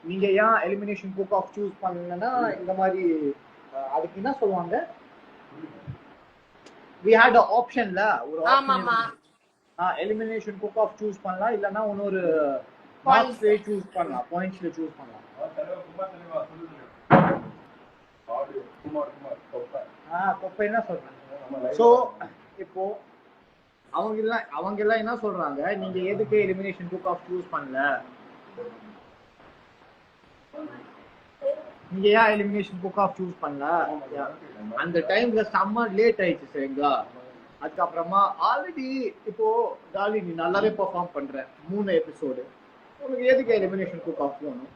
நீங்க ஏன் elimination cook off choose பண்ணலன்னா இந்த மாதிரி அதுக்கு என்ன சொல்லுவாங்க, we had an optionல ஒரு option elimination cook off choose பண்ணலாம், இல்லனா இன்னொரு மார்க்ஸ்ல சூஸ் பண்ணலாம், பாயிண்ட்ஸ்ல சூஸ் பண்ணலாம். கொப்பை என்ன சொல்றாங்க? சோ இப்போ அவங்க எல்லாம் என்ன சொல்றாங்க, நீங்க எதுக்கு எலிமினேஷன் குக் ஆஃப் சூஸ் பண்ணல, நீங்க ஏன் எலிமினேஷன் குக் ஆஃப் சூஸ் பண்ணல, அந்த டைம்ல செம்ம லேட் ஆயிடுச்சு சரிங்களா. அதுக்கப்புறமா ஆல்ரெடி இப்போ டாலி நீ நல்லாவே பெர்ஃபார்ம் பண்ற 3 எபிசோடு, உனக்கு எதுக்கு எலிமினேஷன் குக் ஆஃப் வேணும்?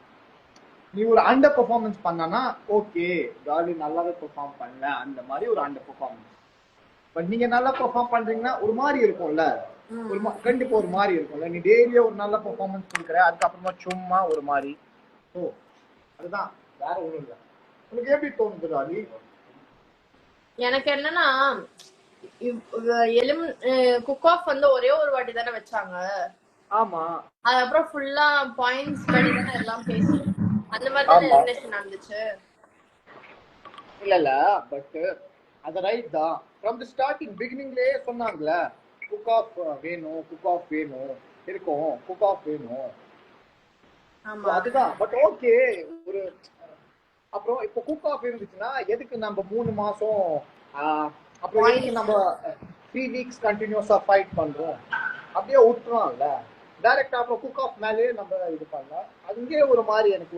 நீ ஒரு அண்டர் பெர்ஃபார்மன்ஸ் பண்ணனா ஓகே, டாலி நல்லாவே பெர்ஃபார்ம் பண்ணல அந்த மாதிரி ஒரு அண்டர் பெர்ஃபார்மன்ஸ். பட் நீங்க நல்லா பெர்ஃபார்ம் பண்றீங்கன்னா ஒரு மாதிரி இருக்கும்ல, ஒரு கண்டிப்பா ஒரு மாதிரி இருக்கும்ல. நீ டெய்லியே ஒரு நல்ல பெர்ஃபார்மன்ஸ் கொடுக்குற, அதுக்கப்புறமா சும்மா ஒரு மாதிரி. ஓ அதுதான், வேற ஒண்ணும் இல்லை. உனக்கு எப்படி தோணுது டாலி? எனக்கு என்னன்னா குக் ஆஃப் வந்து ஒரே ஒரு வாட்டி தானே வச்சாங்க. ஆமா, அதுக்கப்புறம் ஃபுல்லா பாயிண்ட்ஸ் படி தானே எல்லாம் பேசி அந்த மாதிரி தான் எலிமினேஷன் நடந்துச்சு. இல்ல பட் அது ரைட் தான். ஃப்ரம் தி ஸ்டார்டிங் பிகினிங்லயே சொன்னாங்கல குக் ஆஃப் வேணும், குக் ஆஃப் வேணும் இருக்கும், குக் ஆஃப் வேணும். ஆமா அதுதான். பட் ஓகே, ஒரு அப்புறம் இப்போ குக் ஆஃப் இருந்துச்சுன்னா எதுக்கு நம்ம 3 மாசம் அப்புறம் எதுக்கு நம்ம 3 வீக்ஸ் கண்டினியூஸா ஃபைட் பண்றோம்? அப்படியே விட்டுறோம்ல டைரக்டா. அப்புறம் குக் ஆஃப் மேலே நம்ம இது பண்ணலாம். அதுவே ஒரு மாதிரி எனக்கு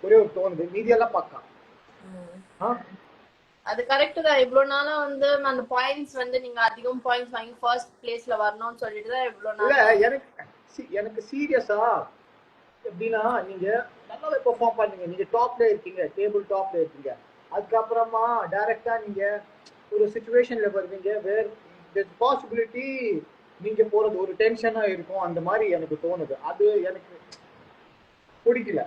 ஒரே ஒரு தோணுது. மீதியெல்லாம் பார்க்கலாம். அது கரெக்ட் தான். இவ்வளவு நாளா வந்து அந்த பாயிண்ட்ஸ் வந்து நீங்க அதிகம் பாயிண்ட்ஸ் வாங்கி ஃபர்ஸ்ட் பிளேஸ்ல வரணும்னு சொல்லிட்டு தான் இவ்வளவு நாள். இல்ல எனக்கு சீரியஸா எப்படின்னா, நீங்க நல்லாவே பெர்ஃபார்ம் பண்ணீங்க, நீங்க டாப்ல இருக்கீங்க, டேபிள் டாப்ல இருக்கீங்க. அதுக்கப்புறமா டைரக்டா நீங்க ஒரு சிச்சுவேஷன்ல வருவீங்க வேர் there's possibility நீங்க போறது ஒரு டென்ஷனா இருக்கும். அந்த மாதிரி எனக்கு தோணுது. அது எனக்கு பிடிக்கல,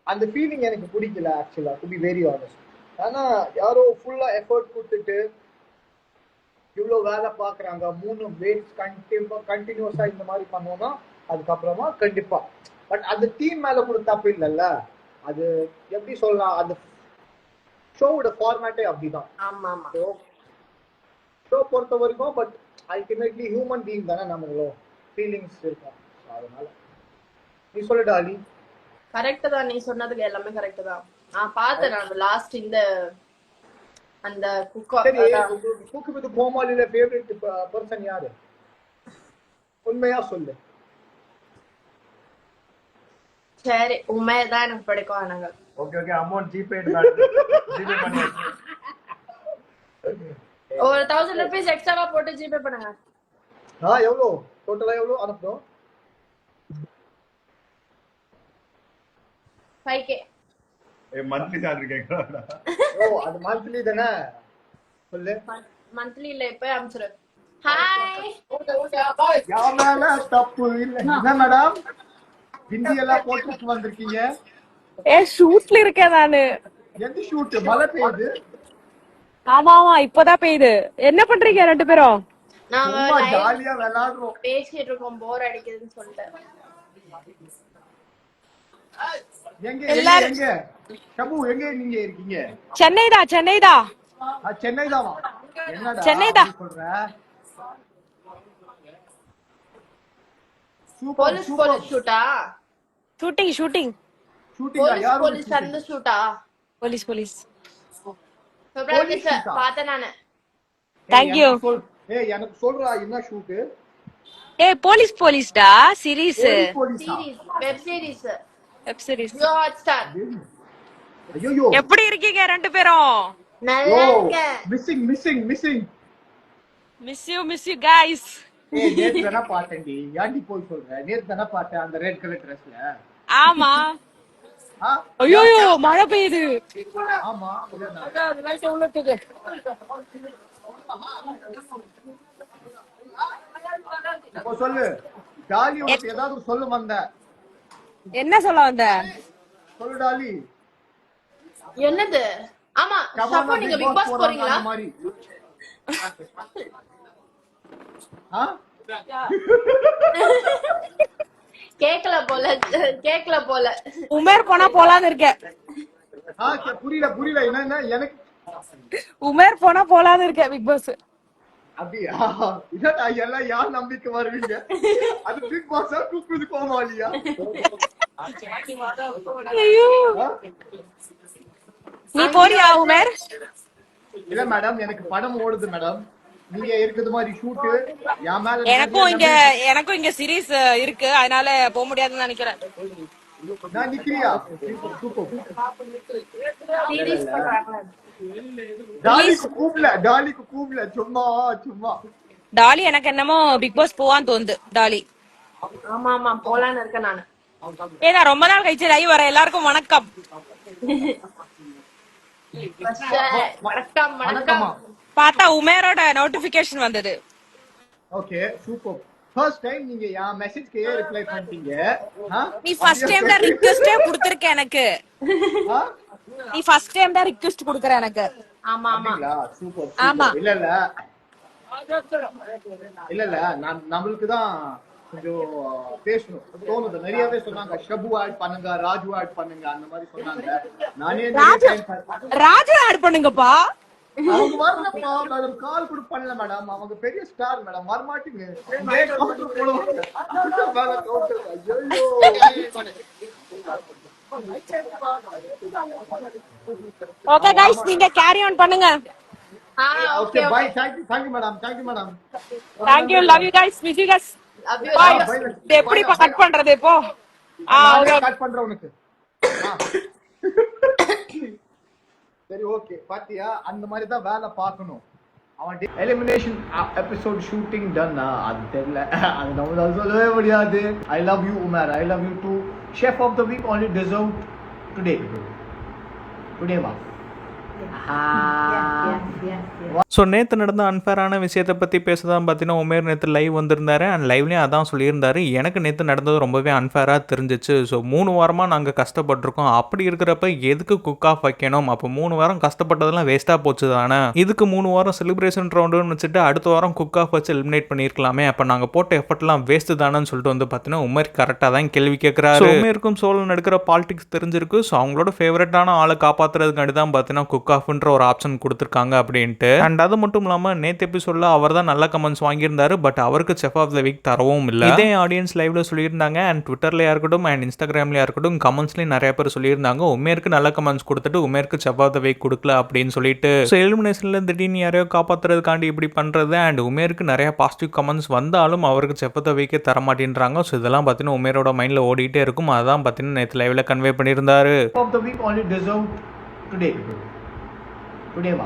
அந்த ஃபீலிங் எனக்கு பிடிக்கல ஆக்சுவலா, டு பி வெரி ஆனஸ்ட். ஆனா யாரோ ஃபுல்லா எஃபர்ட் கொடுத்துட்டு இவ்வளவு வேலை பாக்குறாங்க, 3 வேட்ஸ் கண்டினியூஸா இந்த மாதிரி பண்ணோம்னா அதுக்கப்புறமா கண்டிப்பா. பட் அந்த டீம் மேல கூட தப்பு இல்லைல்ல. அது எப்படி சொல்லலாம், அந்த ஷோவோட ஃபார்மேட்டே அப்படிதான். ஷோ பொறுத்த வரைக்கும். பட் அல்டிமேட்லி ஹியூமன் பீயிங் தானே, நம்மளும் ஃபீலிங்ஸ் இருக்கும். அதனால நீ சொல்லு டாலி. கரெக்ட் தான், நீ சொன்னதுக்கு எல்லாமே கரெக்ட் தான். நான் பார்த்தேன். நான் லாஸ்ட் இந்த அந்த குக் வித் கோமாளில ஃபேவரட் பர்சன் யாரு? உண்மையா சொல்லு. சரி, உண்மையதான் எனக்கு பிடிக்கும். ஆனாங்க ஓகே அமௌண்ட் ஜிபே பண்ணி ஒரு 1000 ரூபீஸ் எக்ஸ்ட்ராவா போட்டு ஜிபே பண்ணுங்க. எவ்வளோ டோட்டலா எவ்வளோ அனுப்பணும்? 5k. Monthly salary கேக்குறடா. அது மந்த்லி தானே? சொல்லு. மந்த்லி இல்ல, இப்ப அனுப்பிச்சிரு. ஹாய். யாமேல தப்பு இல்ல. என்ன மேடம் ஹிந்தி எல்லாம் போட்டுட்டு வந்திருக்கீங்க? ஷூட்ல இருக்கேன் நானு. எந்த ஷூட்? மழை பெய்யுது. ஆமா இப்பதான் பெய்யுது. என்ன பண்றீங்க ரெண்டு பேரும்? நாங்க ஜாலியா விளையாடுறோம், பேசிட்டு இருக்கோம். போர் அடிக்குதுன்னு சொல்லிட்டு. எங்க ஷபு எங்க நீங்க இருக்கீங்க? சென்னைதா. சென்னை தானா? என்னடா சென்னைதா சொல்ற? போலீஸ் ஷூட்டா? ஷூட்டிங் போலீஸ் அந்த ஷூட்டா? போலீஸ் பார்த்தேன் நானு. Thank you. எனக்கு சொல்றா என்ன ஷூட்? போலீஸ்டா. Series, web series. Jio Hotstar. ஐயோ எப்படி இருக்கீங்க ரெண்டு பேரும்? நல்லா இருக்கேன். Miss you guys. நேத்து தான பார்த்தேன்டி. யாண்டி போய் சொல்ற? நேத்து தான பார்த்தேன் அந்த ரெட் கலர் Dressல. ஆமா. ஐயோ மழை பெய்யுது. ஆமா அதெல்லாம் சொல்லுங்க. இப்போ சொல்லு டாலி, உனக்கு ஏதாவது சொல்ல வந்த? என்ன சொல்ல வந்த? சொல்லு டாலி. என்னது? ஆமா சப்போ நீங்க பிக் பாஸ் போறீங்களா? கேக்கல போல உமேர் போனா போலான்னு இருக்கேன். புரியல என்ன எனக்கு உமேர் போனா போலான்னு இருக்கேன் பிக் பாஸ். அப்படியா? இதான் எல்லாம் யார் நம்பிக்கை வருவீங்க? அது பிக் பாஸா கூப்பிடுது கோமாளியா? ஐயோ நீ போறியா உமேர்? இல்ல மேடம், எனக்கு படம் ஓடுது மேடம். நீங்க இருக்குது மாதிரி ஷூட் என் மேல எனக்கும் இங்க சீரிஸ் இருக்கு, அதனால போக முடியாதுன்னு நினைக்கிறேன். நான் நிக்கிறியா? சூப்பர். சீரிஸ் பண்றாங்க. டாலிக்கு கூப்பிடல சும்மா. டாலி எனக்கு என்னமோ பிக் பாஸ் போவான்னு தோணுது. டாலி ஆமா போலான்னு இருக்கேன் நானு. ஏதா ரொம்ப நாள் கழிச்சு லைவ் வர. எல்லாருக்கும் வணக்கம். வணக்கம். பார்த்தா உமேரோட நோட்டிபிகேஷன் வந்தது. Okay super. ஃபர்ஸ்ட் டைம் நீங்க என் மெசேஜ்க்கு ரிப்ளை பண்ணிட்டீங்க. நீ ஃபர்ஸ்ட் டைம் தான் ரிக்வெஸ்டே கொடுத்திருக்க எனக்கு. நீ ஃபர்ஸ்ட் டைம் தான் ரிக்வெஸ்ட் கொடுக்கற எனக்கு. ஆமா சூப்பர். ஆமா. இல்ல நான் நம்மளுக்கு தான் கொஞ்சம் பேசணும் தோணுது. நிறையவே சொன்னாங்க, ஷபு ஆட் பண்ணுங்க, ராஜு ஆட் பண்ணுங்க, அந்த மாதிரி சொன்னாங்க. நானே ராஜு ஆட் பண்ணுங்கப்பா. அவங்க வரலப்பா மேடம், கால் கூட பண்ணல மேடம். அவங்க பெரிய ஸ்டார் மேடம், வரமாட்டீங்க. ஓகே गाइस, நீங்க கேரி ஆன் பண்ணுங்க. Okay bye. Thank you madam. Thank you, love you guys, miss you guys. Bye. எப்படி கட் பண்றது இப்போ? கட் பண்றேன் உனக்கு. சரி ஓகே. பாத்தியா, அந்த மாதிரி தான் வேலை பார்க்கணும். அவன் எலிமினேஷன் எபிசோட் ஷூட்டிங் டன். அது தெரியல, அது நம்மளால சொல்லவே முடியாது. I love you Umar, I love you too. Chef of the week only deserved today வா. ஸோ நேற்று நடந்த அன்ஃபேரான விஷயத்தை பற்றி பேச தான் பார்த்தீங்கன்னா உமேர் நேற்று லைவ் வந்திருந்தாரு. அண்ட் லைவ்லேயும் அதான் சொல்லியிருந்தாரு, எனக்கு நேற்று நடந்தது ரொம்பவே அன்ஃபேராக தெரிஞ்சிச்சு. ஸோ 3 வாரமாக நாங்கள் கஷ்டப்பட்டிருக்கோம், அப்படி இருக்கிறப்ப எதுக்கு குக் ஆஃப் வைக்கணும்? அப்போ 3 வாரம் கஷ்டப்பட்டதெல்லாம் வேஸ்ட்டாக போச்சு தானே. இதுக்கு 3 வாரம் செலிப்ரேஷன் ரவுண்டுன்னு வச்சுட்டு அடுத்த வாரம் குக் ஆஃப் வச்சு எலிமினேட் பண்ணியிருக்கலாமே. அப்போ நாங்கள் போட்ட எஃபர்ட்லாம் வேஸ்ட்டு தானேன்னு சொல்லிட்டு வந்து பார்த்தீங்கன்னா உமேர் கரெக்டாக தான் கேள்வி கேட்குறாரு. உமேருக்கும் சோழன் எடுக்கிற பாலிடிக்ஸ் தெரிஞ்சிருக்கு. ஸோ அவங்களோட ஃபேவரட்டான ஆளை காப்பாற்றுறதுக்காண்டி தான் பார்த்தீங்கன்னா குக் ஆஃப்ன்ற ஒரு ஆப்ஷன் கொடுத்துருக்காங்க அப்படின்ட்டு. அண்ட் அது மட்டும் இல்லாமல் நேற்று எபிசோட்ல அவர் தான் நல்ல கமெண்ட்ஸ் வாங்கியிருந்தாரு, பட் அவருக்கு செஃப் ஆஃப் த வீக் தரவும் இல்லை. இதே ஆடியன்ஸ் லைவ்ல சொல்லியிருந்தாங்க. அண்ட் ட்விட்டர்லயா இருக்கட்டும் அண்ட் இன்ஸ்டாகிராம்லயா இருக்கட்டும் கமெண்ட்ஸ்லயும் நிறைய பேர் சொல்லியிருந்தாங்க உமேருக்கு நல்ல கமெண்ட்ஸ் கொடுத்துட்டு உமேருக்கு செஃப் ஆஃப் த வீக் கொடுக்கல அப்படின்னு சொல்லிட்டு. ஸோ எலிமினேஷன்ல திடீர்னு யாரையோ காப்பாற்றுறதுக்காண்டி இப்படி பண்றது. அண்ட் உமேருக்கு நிறைய பாசிட்டிவ் கமெண்ட்ஸ் வந்தாலும் அவருக்கு செஃப் ஆஃப் த வீக்கே தர மாட்டேன்றாங்க. ஸோ இதெல்லாம் பார்த்தீங்கன்னா உமேரோட மைண்ட்ல ஓடிட்டே இருக்கும். அதான் பார்த்தீங்கன்னா நேற்று லைவ்ல கன்வே பண்ணியிருந்தாரு. today வா.